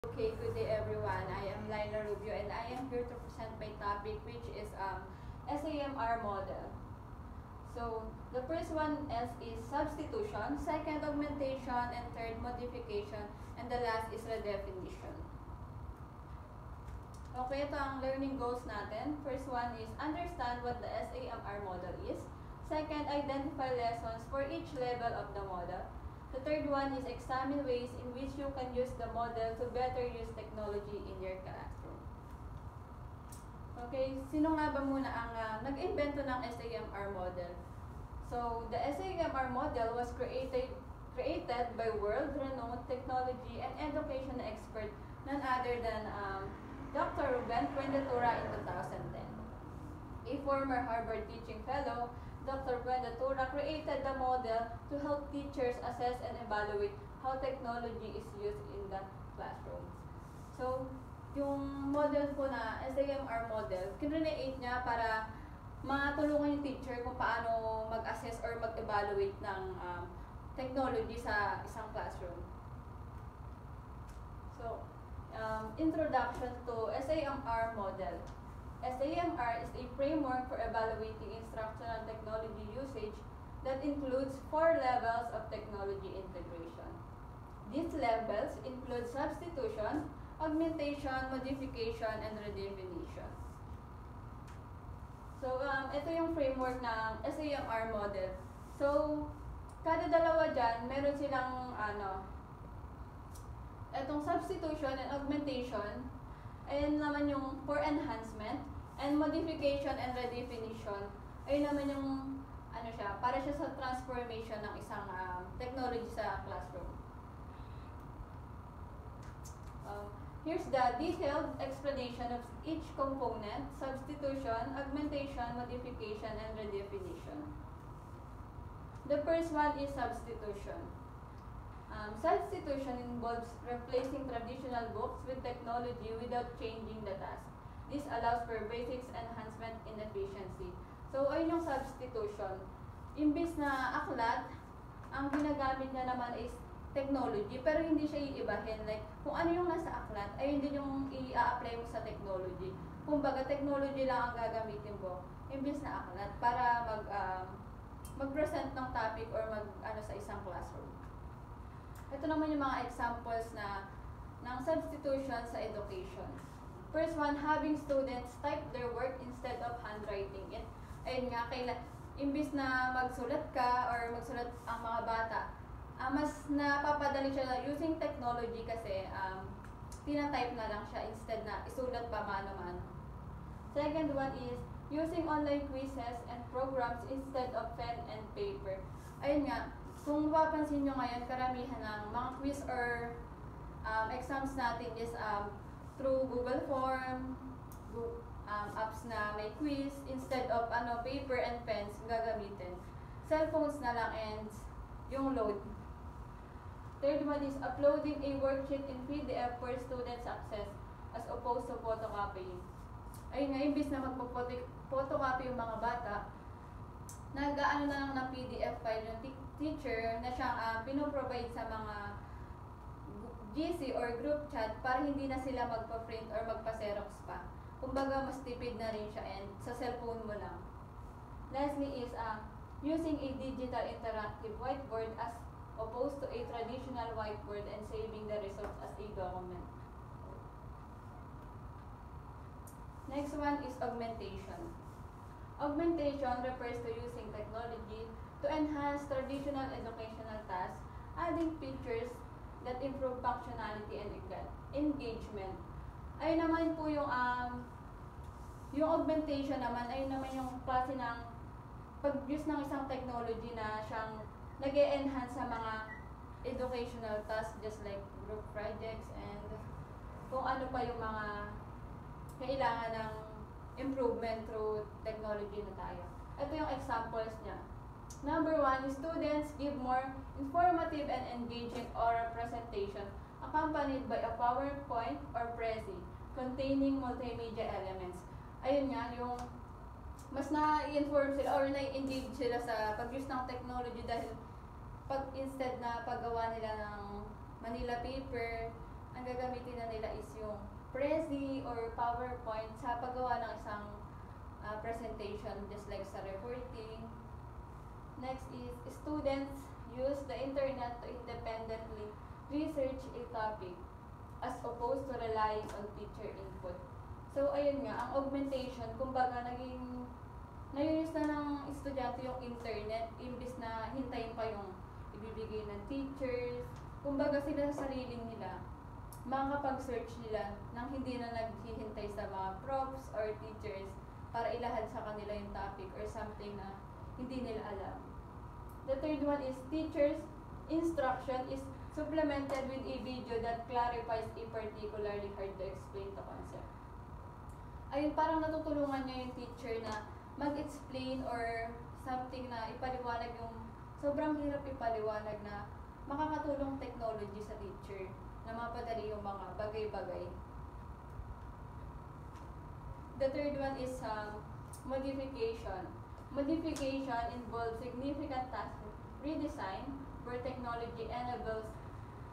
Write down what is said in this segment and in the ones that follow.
Okay, good day everyone. I am Laila Rubio and I am here to present my topic which is SAMR model. So, the first one is substitution, second augmentation, and third modification, and the last is redefinition. Okay, ito ang learning goals natin. First one is understand what the SAMR model is. Second, identify lessons for each level of the model. The third one is examine ways in which you can use the model to better use technology in your classroom. Okay, sino nga ba muna ang nag-invento ng SAMR model? So, the SAMR model was created by world-renowned technology and education expert none other than Dr. Ruben Fuentetura in 2010. A former Harvard teaching fellow, Dr. Fuentetura created the model to help teachers assess and evaluate how technology is used in the classroom. So, yung model po na SAMR model, kinreate niya para matulungan yung teacher kung paano mag-assess or mag-evaluate ng technology sa isang classroom. So, introduction to SAMR model. SAMR is a framework for evaluating instructional technology usage that includes 4 levels of technology integration. These levels include substitution, augmentation, modification, and redefinition. So, ito yung framework ng SAMR model. So, kada dalawa dyan, meron silang itong substitution and augmentation, ayun naman yung for enhancement, and modification and redefinition, ayun naman yung para siya sa transformation ng isang technology sa classroom. Here's the detailed explanation of each component: substitution, augmentation, modification, and redefinition. The first one is substitution. Substitution involves replacing traditional books with technology without changing the task. This allows for basics enhancement in efficiency. So, ayun yung substitution. Imbis na aklat, ang ginagamit niya naman is technology, pero hindi siya iibahin. Like, kung ano yung nasa aklat, ayun din yung i-apply mo sa technology. Kumbaga, technology lang ang gagamitin mo, imbis na aklat, para mag-present ng topic or sa isang classroom. Ito naman yung mga examples ng substitution sa education. First one, having students type their work instead of handwriting it. Ayun nga, imbis na magsulat ka or magsulat ang mga bata, mas napapadali siya using technology kasi tina-type na lang siya instead na isulat pa mano-mano. Second one is using online quizzes and programs instead of pen and paper. Ayun nga, kung mapapansin nyo ngayon, karamihan ng mga quiz or exams natin is through Google Form, apps na may quiz, instead of paper and pens gagamitin. Cellphones na lang and yung load. Third one is uploading a worksheet in PDF for students access as opposed to photocopying. Ayun nga, imbis na magpo-photocopy yung mga bata, nag-aano na lang ng PDF file yung teacher na siyang pinoprovide sa mga GC or group chat para hindi na sila magpa-print or magpa-xerox pa. Kumbaga, mas tipid na rin siya and sa cellphone mo lang. Lastly is using a digital interactive whiteboard as opposed to a traditional whiteboard and saving the results as a document. Next one is augmentation. Augmentation refers to using technology to enhance traditional educational tasks, adding features that improve functionality and engagement. Ayun naman po yung augmentation naman, ayun naman yung klase ng pag-use ng isang technology na siyang nag-e-enhance sa mga educational tasks just like group projects and kung ano pa yung mga kailangan ng improvement through technology na tayo. Ito yung examples niya. Number 1, students give more informative and engaging oral presentation accompanied by a PowerPoint or Prezi containing multimedia elements. Ayun nga, yung mas na-inform sila or na-engage sila sa pag-use ng technology dahil instead na paggawa nila ng Manila paper, ang gagamitin na nila is yung Prezi or PowerPoint sa paggawa ng isang presentation, just like sa reporting. Next is students use the internet to independently research a topic as opposed to relying on teacher input. So, ayun nga, ang augmentation, kumbaga nai-use na ng estudyante yung internet imbis na hintayin pa yung ibibigay ng teachers. Kumbaga sila sa sarili nila, makakapag-search nila nang hindi na naghihintay sa mga profs or teachers para ilahad sa kanila yung topic or something na hindi nila alam. The third one is teachers' instruction is supplemented with a video that clarifies a particularly hard to explain to concept. Ayun, parang natutulungan niya yung teacher na mag-explain or something na ipaliwanag yung sobrang hirap ipaliwanag na makakatulong technology sa teacher na mapadali yung mga bagay-bagay. The third one is modification. Modification involves significant task redesign where technology enables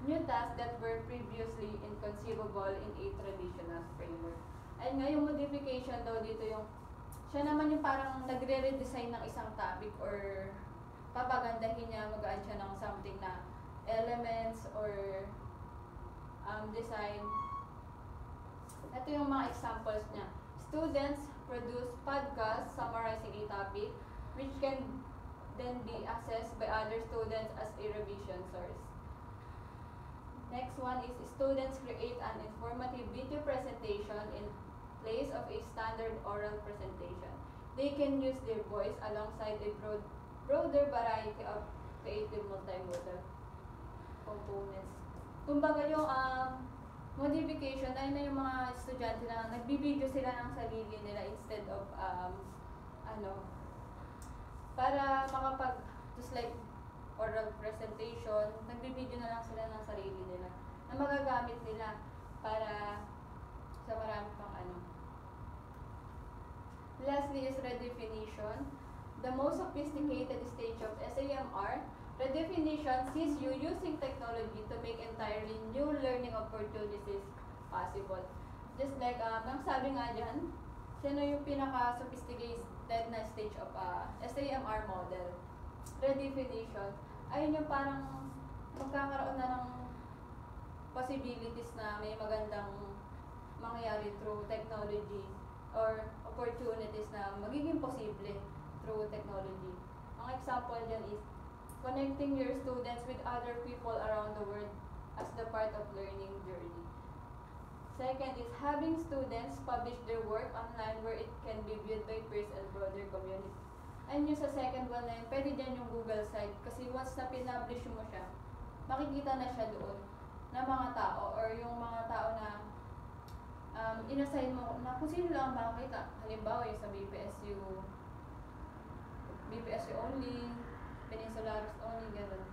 new tasks that were previously inconceivable in a traditional framework. Ay nga, yung modification daw dito yung, siya naman yung parang nagre-redesign ng isang topic or papagandahin niya, mag-add siya ng something na elements or design. Ito yung mga examples niya. Students produce podcasts summarizing a topic which can then be accessed by other students as a revision source. Next one is students create an informative video presentation in place of a standard oral presentation. They can use their voice alongside a broader variety of creative multimodal components. Kumbaga yung modification ay na yung mga estudyante na nagbibideo sila ng sarili nila instead of para makapag just like oral presentation, nagbibideo na lang sila ng sarili nila na magagamit nila para sa marami pang Lastly is redefinition. The most sophisticated stage of SAMR, redefinition sees you using technology to make entirely new learning opportunities possible. Just like, ang sabi nga dyan, sino yung pinaka-sophisticated na stage of SAMR model? Redefinition. Ayun yung parang magkakaroon na ng possibilities na may magandang mangyayari through technology or opportunities na magiging posible through technology. Ang example dyan is connecting your students with other people around the world as the part of learning journey. Second is having students publish their work online where it can be viewed by peers and broader community. And yung sa second one na yun, pwede dyan yung Google site kasi once na pinablish mo siya, makikita na siya doon na mga tao or yung mga tao na inassign mo na kung sino lang makakita. Halimbawa yung sa BPSU only, Peninsularis only, gano'n.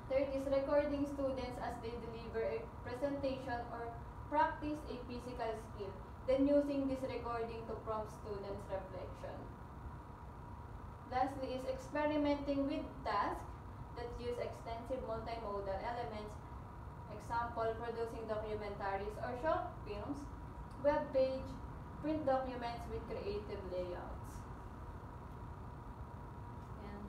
Third is recording students as they deliver a presentation or practice a physical skill, then using this recording to prompt students' reflection. Lastly is experimenting with tasks that use extensive multimodal elements. Example, producing documentaries or short films, web page, print documents with creative layouts. Yan.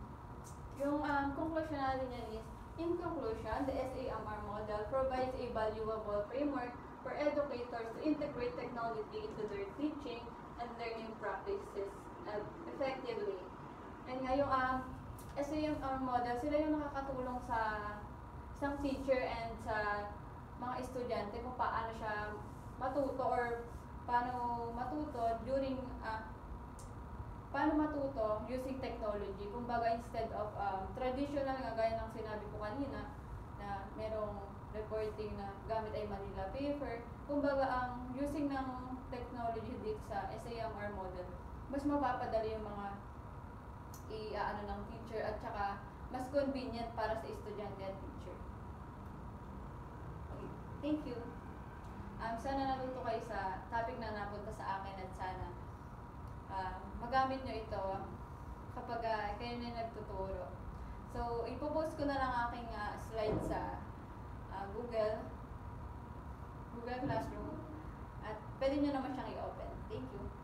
Yung conclusion natin yan is, in conclusion, the SAMR model provides a valuable framework for educators to integrate technology into their teaching and learning practices effectively. And nga yung SAMR model, sila yung nakakatulong sa isang teacher and sa mga estudyante kung paano siya matuto or paano matuto during paano matuto using technology. Kumbaga instead of traditional nga gaya ng sinabi ko kanina na merong reporting na gamit ay Manila paper. Kumbaga ang using ng technology dito sa SAMR model, mas mapapadali yung mga ng teacher at saka mas convenient para sa estudyante at teacher. Okay. Thank you. Sana natuto kayo sa topic na napunta sa akin at sana magamit nyo ito kapag kayo na nagtuturo. So, ipopost ko na lang aking slide sa Google Google Classroom at pwede nyo naman siyang i-open. Thank you.